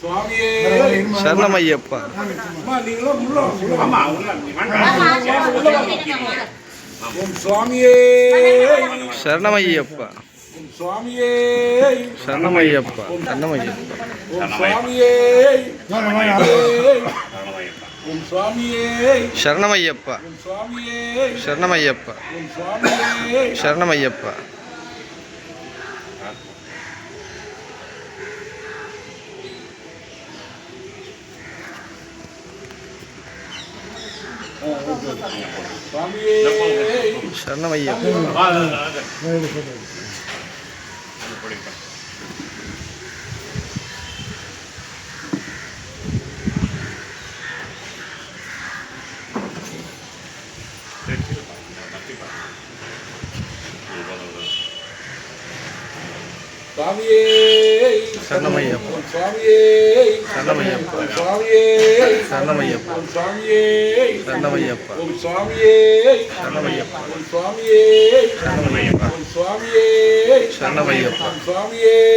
சரணமையப்பா. சரணமையப்பா. சரணமையப்பா. சரணமையப்பா. சரணமையப்பா. சரணமையப்பா. சரணமையப்பா. சரணமையப்பா. சரணமையப்பா. சரணமையப்பா. சரணமையப்பா. சரணமையப்பா. சரணமையப்பா. சரணமையப்பா.